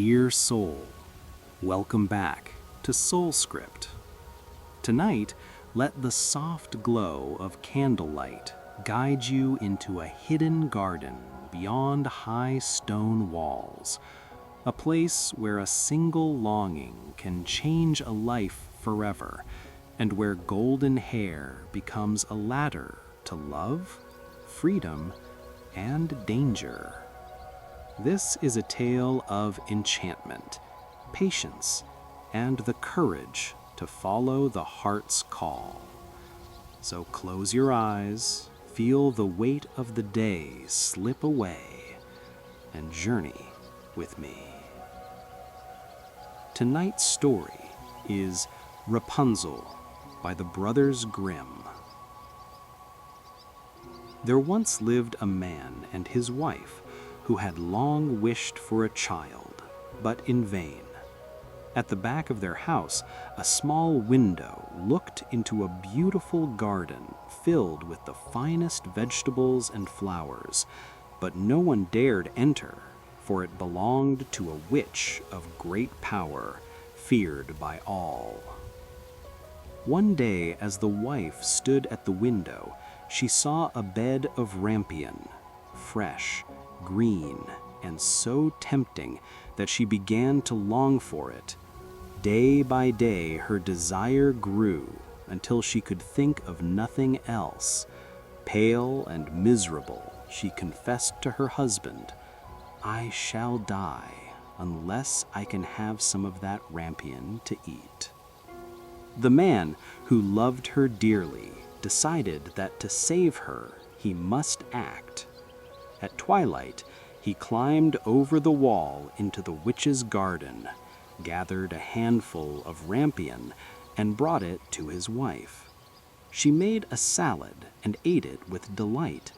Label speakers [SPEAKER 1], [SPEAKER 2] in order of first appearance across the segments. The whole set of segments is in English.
[SPEAKER 1] Dear soul, welcome back to SoulScript. Tonight, let the soft glow of candlelight guide you into a hidden garden beyond high stone walls, a place where a single longing can change a life forever, and where golden hair becomes a ladder to love, freedom, and danger. This is a tale of enchantment, patience, and the courage to follow the heart's call. So close your eyes, feel the weight of the day slip away, and journey with me. Tonight's story is Rapunzel by the Brothers Grimm. There once lived a man and his wife who had long wished for a child, but in vain. At the back of their house, a small window looked into a beautiful garden filled with the finest vegetables and flowers, but no one dared enter, for it belonged to a witch of great power, feared by all. One day, as the wife stood at the window, she saw a bed of rampion, fresh, green, and so tempting that she began to long for it. Day by day her desire grew until she could think of nothing else. Pale and miserable, she confessed to her husband, "I shall die unless I can have some of that rampion to eat." The man, who loved her dearly, decided that to save her he must act. At twilight, he climbed over the wall into the witch's garden, gathered a handful of rampion, and brought it to his wife. She made a salad and ate it with delight,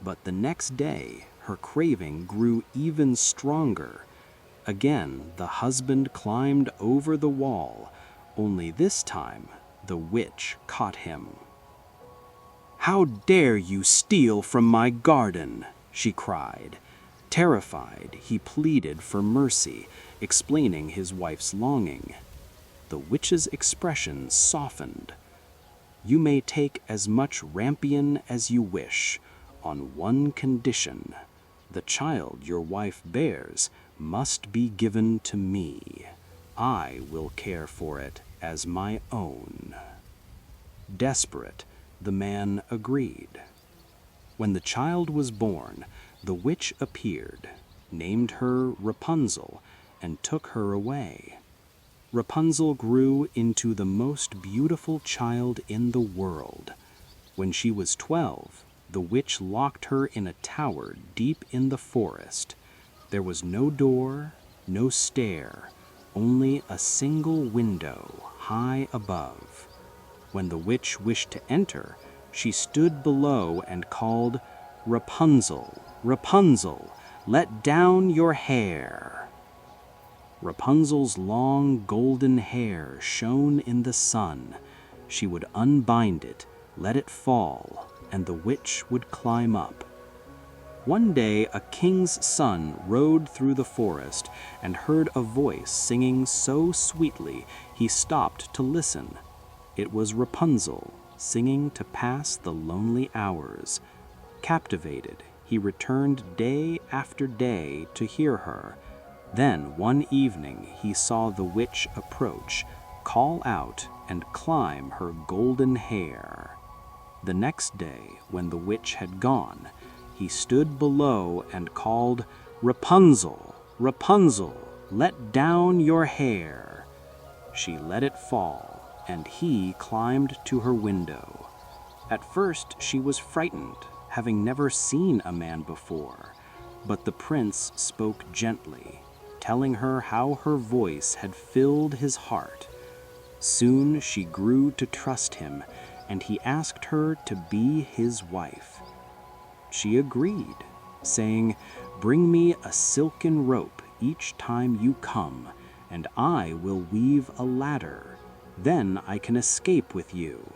[SPEAKER 1] but the next day her craving grew even stronger. Again the husband climbed over the wall, only this time the witch caught him. "How dare you steal from my garden?" she cried. Terrified, he pleaded for mercy, explaining his wife's longing. The witch's expression softened. "You may take as much rampion as you wish, on one condition. The child your wife bears must be given to me. I will care for it as my own." Desperate, the man agreed. When the child was born, the witch appeared, named her Rapunzel, and took her away. Rapunzel grew into the most beautiful child in the world. When she was 12, the witch locked her in a tower deep in the forest. There was no door, no stair, only a single window high above. When the witch wished to enter, she stood below and called, "Rapunzel, Rapunzel, let down your hair." Rapunzel's long golden hair shone in the sun. She would unbind it, let it fall, and the witch would climb up. One day a king's son rode through the forest and heard a voice singing so sweetly he stopped to listen. It was Rapunzel, singing to pass the lonely hours. Captivated, he returned day after day to hear her. Then one evening he saw the witch approach, call out, and climb her golden hair. The next day, when the witch had gone, he stood below and called, "Rapunzel, Rapunzel, let down your hair." She let it fall, and he climbed to her window. At first she was frightened, having never seen a man before, but the prince spoke gently, telling her how her voice had filled his heart. Soon she grew to trust him, and he asked her to be his wife. She agreed, saying, "Bring me a silken rope each time you come, and I will weave a ladder. Then I can escape with you."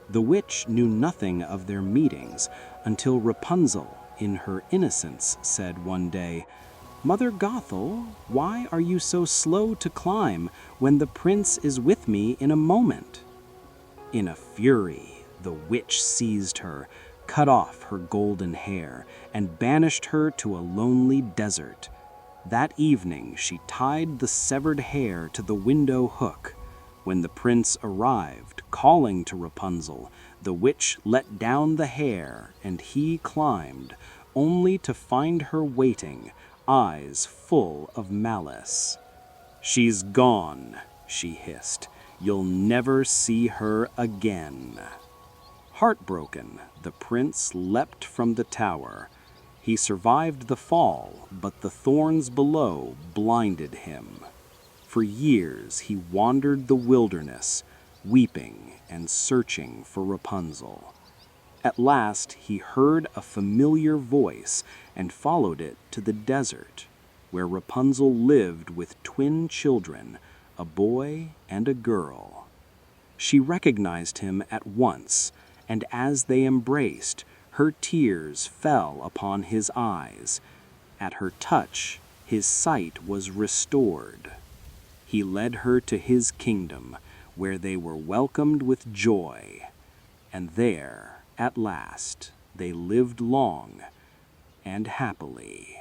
[SPEAKER 1] The witch knew nothing of their meetings until Rapunzel, in her innocence, said one day, "Mother Gothel, why are you so slow to climb when the prince is with me in a moment?" In a fury, the witch seized her, cut off her golden hair, and banished her to a lonely desert. That evening she tied the severed hair to the window hook. When the prince arrived, calling to Rapunzel, the witch let down the hair, and he climbed, only to find her waiting, eyes full of malice. "She's gone," she hissed. "You'll never see her again." Heartbroken, the prince leapt from the tower. He survived the fall, but the thorns below blinded him. For years he wandered the wilderness, weeping and searching for Rapunzel. At last he heard a familiar voice and followed it to the desert, where Rapunzel lived with twin children, a boy and a girl. She recognized him at once, and as they embraced, her tears fell upon his eyes. At her touch, his sight was restored. He led her to his kingdom, where they were welcomed with joy. And there, at last, they lived long and happily.